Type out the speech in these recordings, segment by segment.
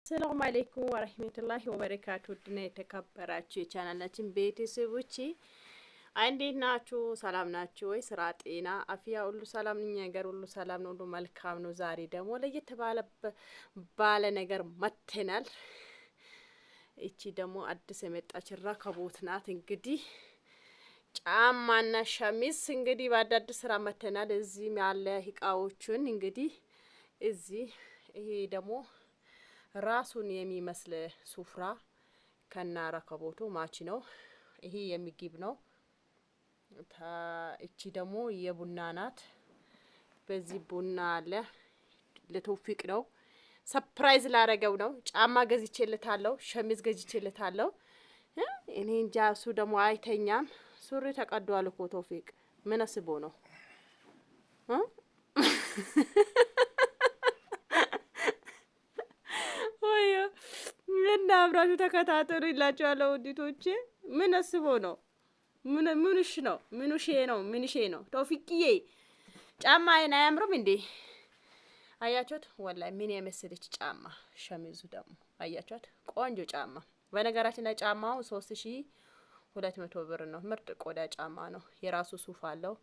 ሰላም አለይኩም ወራህመቱላሂ ወበረካቱ። ድና የተከበራችሁ የቻናላችን ቤተሰቦች እንዴት ናችሁ? ሰላም ናችሁ ወይ? ስራ፣ ጤና፣ አፍያ ሁሉ ሰላም ነኝ። ነገር ሁሉ ሰላም ነው፣ ሁሉ መልካም ነው። ዛሬ ደግሞ ለየት ባለ ነገር መተናል። እቺ ደግሞ አዲስ የመጣች ረከቦት ናት። እንግዲህ ጫማና ሸሚዝ እንግዲህ በአዳዲስ ስራ መተናል። እዚህ ያለ እቃዎቹን እንግዲህ እዚህ ይሄ ደግሞ ራሱን የሚመስል ሱፍራ ከና ረከቦቱ ማች ነው። ይሄ የሚጊብ ነው። እቺ ደግሞ የቡና ናት። በዚህ ቡና አለ። ለቶፊቅ ነው። ሰርፕራይዝ ላረገው ነው። ጫማ ገዝቼለታለሁ፣ ሸሚዝ ገዝቼለታለሁ። እኔ እንጃ እሱ ደግሞ አይተኛም። ሱሪ ተቀዷል እኮ ቶፊቅ ምን አስቦ ነው? እና አብራችሁ ተከታተሉ ይላችኋለሁ ውዲቶቼ። ምን አስቦ ነው? ምንሽ ነው? ምንሽ ነው? ምንሽ ነው? ቶፊቅዬ ጫማዬን አያምርም እንዴ? አያችሁት? ወላሂ ምን የመሰለች ጫማ። ሸሚዙ ደግሞ አያችሁት? ቆንጆ ጫማ። በነገራችን ላይ ጫማው 3200 ብር ነው። ምርጥ ቆዳ ጫማ ነው። የራሱ ሱፍ አለው።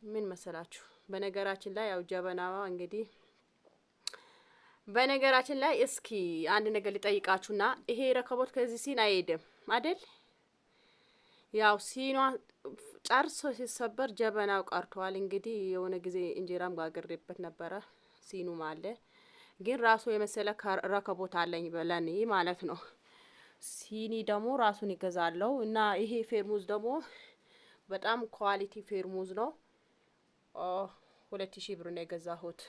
ምን መሰላችሁ? በነገራችን ላይ ያው ጀበናዋ እንግዲህ በነገራችን ላይ እስኪ አንድ ነገር ሊጠይቃችሁና ይሄ ረከቦት ከዚህ ሲን አይሄድም አይደል? ያው ሲኗ ጨርሶ ሲሰበር ጀበናው ቀርቷል። እንግዲህ የሆነ ጊዜ እንጀራም ጋግሬበት ነበረ። ሲኑም አለ፣ ግን ራሱ የመሰለ ረከቦት አለኝ በለኔ ማለት ነው። ሲኒ ደግሞ ራሱን ይገዛለው እና ይሄ ፌርሙዝ ደግሞ በጣም ኳሊቲ ፌርሙዝ ነው። 2000 ብር ነው የገዛሁት።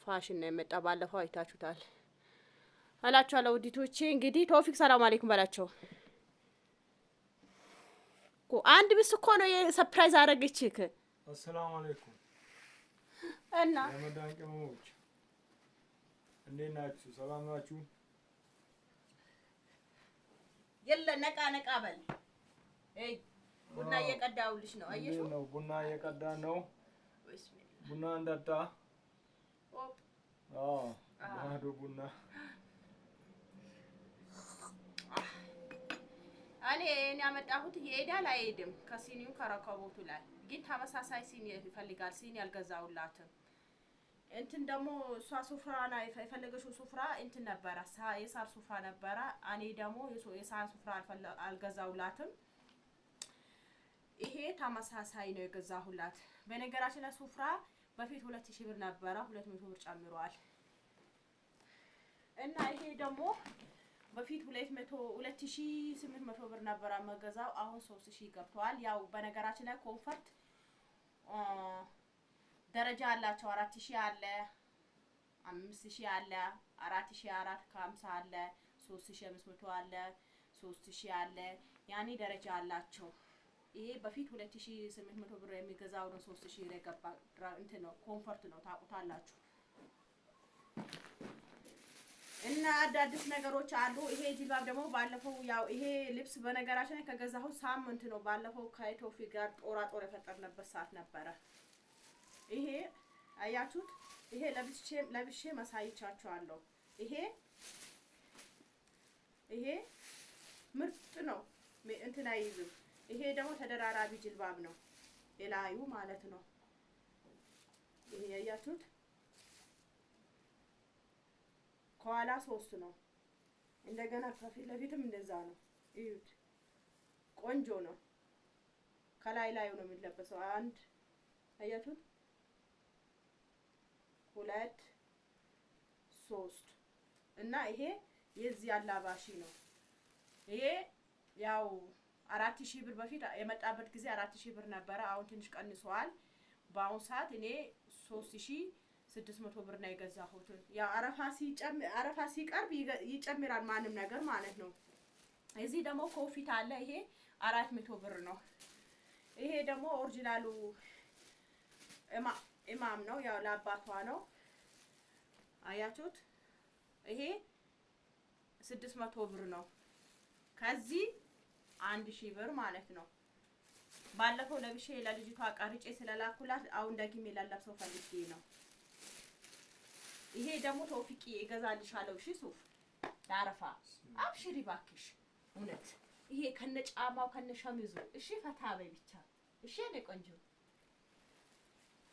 ፋሽን ነው የመጣ። ባለፈው አይታችሁታል አላችኋለሁ ውዲቶቼ። እንግዲህ ቶፊቅ ሰላም አለይኩም ባላቸው አንድ ብስ እኮ ነው የሰርፕራይዝ አረገችክ። አሰላሙ አለይኩም እና ረመዳን ቀሞች እንዴት ናችሁ? ሰላም ናችሁ? የለ ነቃ ነቃ በል። ቡና እየቀዳውልሽ ነው። አየሽው ነው ቡና እየቀዳ ነው። ቡና እንዳጣ ባዶ ቡና እኔ ያመጣሁት ይሄዳል አይሄድም። ከሲኒው ከረከቦቱ ላይ ግን ተመሳሳይ ሲኒ ይፈልጋል። ሲኒ ያልገዛውላትም እንትን ደግሞ እሷ ሱፍራና የፈለገችው ሱፍራ እንትን ነበረ፣ የሳር ሱፍራ ነበረ። እኔ ደግሞ የሳር ሱፍራ አልገዛውላትም። ይሄ ተመሳሳይ ነው የገዛሁላት። በነገራችን ላይ ሱፍራ በፊት 2000 ብር ነበረ፣ 200 ብር ጨምሯል። እና ይሄ ደግሞ በፊት 2800 ብር ነበረ መገዛው፣ አሁን 3000 ገብቷል። ያው በነገራችን ላይ ኮንፈርት ደረጃ አላቸው። 4000 አለ፣ 5000 አለ፣ 4450 አለ፣ 3500 አለ፣ 3000 አለ። ያኔ ደረጃ አላቸው። ይሄ በፊት 2800 ብር የሚገዛው ነው 3000 ላይ ገባ። እንትን ነው ኮንፈርት ነው ታውቁታላችሁ። እና አዳዲስ ነገሮች አሉ። ይሄ ጅልባብ ደግሞ ባለፈው ያው ይሄ ልብስ በነገራችን ላይ ከገዛሁት ሳምንት ነው። ባለፈው ከቶፊቅ ጋር ጦር የፈጠርንበት ሰዓት ነበረ። ይሄ አያችሁት? ይሄ ለብሼ ማሳይቻችኋለሁ። ይሄ ምርጥ ነው። እንትን አይይዝም። ይሄ ደግሞ ተደራራቢ ጅልባብ ነው፣ የላዩ ማለት ነው። ይሄ ያያችሁት ከኋላ 3 ነው። እንደገና ከፊት ለፊትም እንደዛ ነው። እዩት፣ ቆንጆ ነው። ከላይ ነው የሚለበሰው። 1 አያችሁት፣ 2 3 እና ይሄ የዚህ አላባሺ ነው። ይሄ ያው 4000 ብር በፊት የመጣበት ጊዜ 4000 ብር ነበረ። አሁን ትንሽ ቀንሷል። በአሁን ሰዓት እኔ 3600 ብር ነው የገዛሁት። ያ አረፋ ሲቀርብ ይጨምራል ማንም ነገር ማለት ነው። እዚህ ደግሞ ኮፊት አለ። ይሄ 400 ብር ነው። ይሄ ደግሞ ኦሪጂናሉ ኢማም ነው፣ ያው ለአባቷ ነው። አያችሁት? ይሄ 600 ብር ነው። ከዚህ 1000 ብር ማለት ነው። ባለፈው ለብሼ ለልጅቷ ቀርጬ ስለላኩላት አሁን ደግሜ ላለብሰው ፈልጌ ነው። ይሄ ደግሞ ተውፊቂ እገዛልሻለሁ። እሺ ሱፍ ዳረፋ አብሽሪ ባክሽ። እውነት ይሄ ከነጫማው ከነሸሚዙ እሺ ፈታ በይ ብቻ እሺ እኔ ቆንጆ።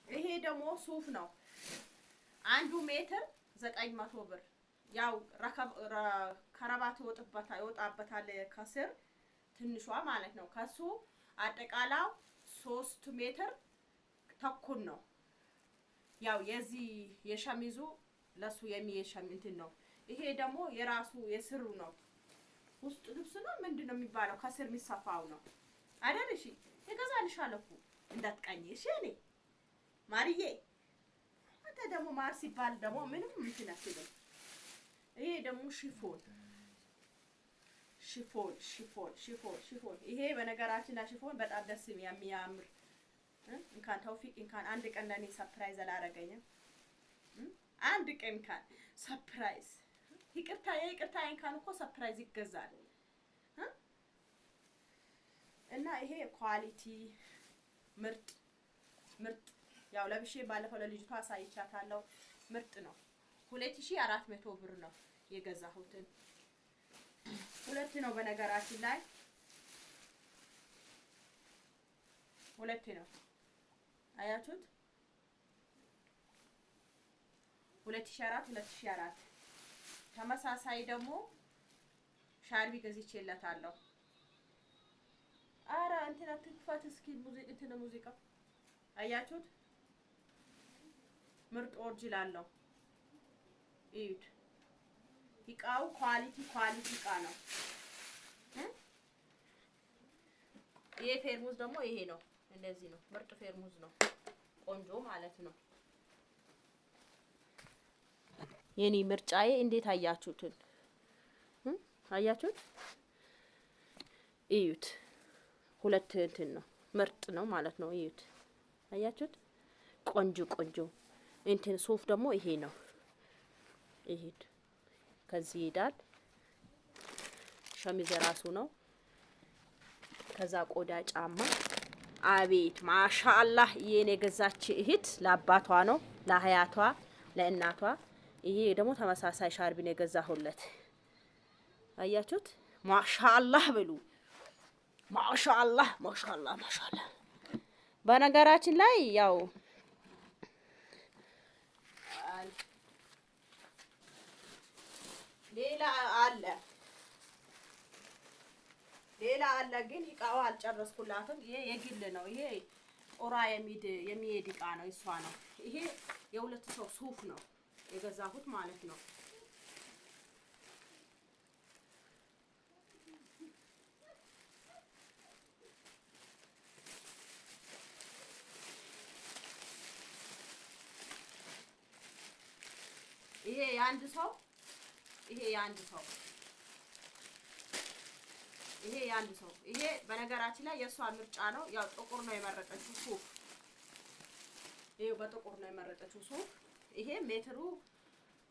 ይሄ ደግሞ ሱፍ ነው። አንዱ ሜትር 900 ብር። ያው ከረባት ይወጣበታል ከስር ትንሿ ማለት ነው። ከሱ አጠቃላው 3 ሜትር ተኩል ነው። ያው የዚህ የሸሚዙ ለሱ የሚየሸም እንትን ነው። ይሄ ደግሞ የራሱ የስሩ ነው። ውስጥ ልብስ ነው ምንድነው የሚባለው? ከስር የሚሰፋው ነው አይደል? እሺ እገዛልሻለሁ እኮ እንዳትቀኝ እሺ እኔ ማርዬ። አንተ ደግሞ ማር ሲባል ደግሞ ምንም እንትን አትልም። ይሄ ደግሞ ሽፎን ሽፎን ሽፎን ሽፎን ሽፎን። ይሄ በነገራችን ላይ ሽፎን በጣም ደስ የሚያምር እንኳን ተውፊቅ እንኳን አንድ ቀን ለኔ ሰርፕራይዝ አላረገኝም። አንድ ቀን እንኳን ሰርፕራይዝ ይቅርታ እንኳን እኮ ሰርፕራይዝ ይገዛል። እና ይሄ ኳሊቲ ምርጥ ያው ለብሼ ባለፈው ለልጅቷ አሳይቻታለሁ። ምርጥ ነው። 2400 ብር ነው የገዛሁትን። ሁለት ነው በነገራችን ላይ ሁለት ነው። አያችሁት? 2004 ተመሳሳይ ደግሞ ሻርቢ ገዝቼለታለሁ። አረ እንትና ትክፈት እስኪ ሙዚቃ አያችሁት? ምርጥ ኦሪጂናል ነው። እዩት። እቃው ኳሊቲ እቃ ነው። ይሄ ፌርሙዝ ደግሞ ይሄ ነው። እንደዚህ ነው። ምርጥ ፌርሙዝ ነው። ቆንጆ ማለት ነው። የኔ ምርጫዬ እንዴት አያችሁትን? አያችሁት? እዩት። ሁለት እንትን ነው። ምርጥ ነው ማለት ነው። እዩት። አያችሁት? ቆንጆ እንትን ሱፍ ደግሞ ይሄ ነው። ይሄድ ከዚህ ይሄዳል። ሸሚዝ ራሱ ነው። ከዛ ቆዳ ጫማ አቤት ማሻአላህ። ይሄን የገዛች እህት ለአባቷ ነው፣ ለሀያቷ፣ ለእናቷ። ይሄ ደግሞ ተመሳሳይ ሻርቢ ነው የገዛሁለት። አያችሁት? ማሻአላህ ብሉ። ማሻአላህ። በነገራችን ላይ ያው ሌላ አለ ግን እቃው አልጨረስኩላትም። ይሄ የግል ነው። ይሄ ጦራ የሚሄድ እቃ ነው። እሷ ነው። ይሄ የሁለት ሰው ሱፍ ነው የገዛሁት ማለት ነው። ይሄ የአንድ ሰው ይሄ በነገራችን ላይ የሷ ምርጫ ነው። ያው ጥቁር ነው የመረጠችው ሱፍ። ይሄ በጥቁር ነው የመረጠችው ሱፍ። ይሄ ሜትሩ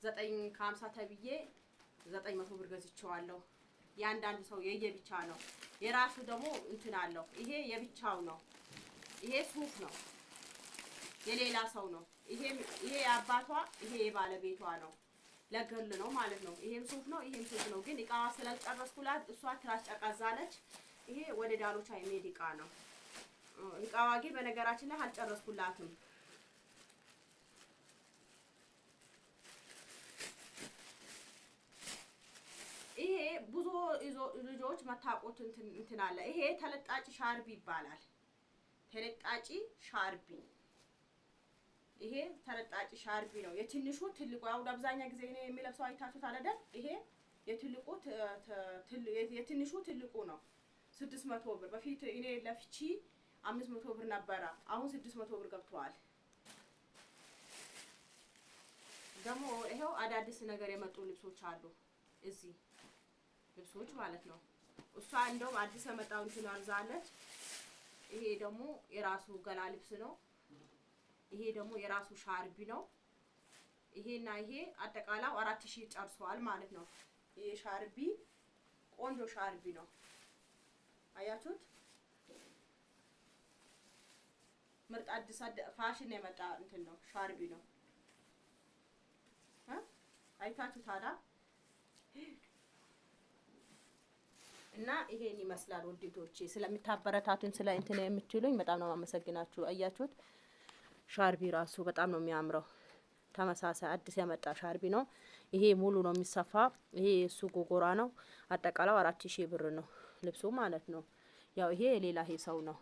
950 ተብዬ 900 ብር ገዝቼዋለሁ። ያንዳንድ ሰው የየብቻ ነው። የራሱ ደግሞ እንትን አለው። ይሄ የብቻው ነው። ይሄ ሱፍ ነው። የሌላ ሰው ነው። ይሄ የአባቷ፣ ይሄ የባለቤቷ ነው። ለግል ነው ማለት ነው። ይሄም ሱፍ ነው፣ ይሄም ሱፍ ነው። ግን እቃዋ ስላልጨረስኩላት እሷ ትራስ ጨቃዛለች። ይሄ ወደ ዳሎቻ የሚሄድ እቃ ነው። እቃዋ ግን በነገራችን ላይ አልጨረስኩላትም። ይሄ ብዙ ልጆች መታቆት እንትን አለ። ይሄ ተለጣጭ ሻርቢ ይባላል። ተለጣጭ ሻርቢ። ይሄ ተለጣጭ ሻርቢ ነው። የትንሹ ትልቁ አሁን አብዛኛው ጊዜ እኔ የሚለብሰው አይታችሁት አይደል? ይሄ የትንሹ ትልቁ ነው። 600 ብር። በፊት እኔ ለፍቺ 500 ብር ነበረ። አሁን 600 ብር ገብቷል። ደግሞ ይሄው አዳዲስ ነገር የመጡ ልብሶች አሉ። እዚህ ልብሶች ማለት ነው። እሷ እንደውም አዲስ የመጣው እንትን አርዛለች። ይሄ ደግሞ የራሱ ገላ ልብስ ነው። ይሄ ደግሞ የራሱ ሻርቢ ነው። ይሄና ይሄ አጠቃላው 4000 ጨርሷል ማለት ነው። ይሄ ሻርቢ ቆንጆ ሻርቢ ነው። አያችሁት? ምርጥ አዲስ ፋሽን የመጣ እንትን ነው፣ ሻርቢ ነው። አይታችሁ ታዲያ እና ይሄን ይመስላል ውዴቶቼ። ስለምታበረታቱኝ ስለ እንትን የምትሉኝ በጣም ነው የማመሰግናችሁ። አያችሁት ሻርቢ ራሱ በጣም ነው የሚያምረው። ተመሳሳይ አዲስ የመጣ ሻርቢ ነው። ይሄ ሙሉ ነው የሚሰፋ። ይሄ እሱ ጎጎራ ነው። አጠቃላው 4000 ብር ነው ልብሱ ማለት ነው። ያው ይሄ ሌላ ሰው ነው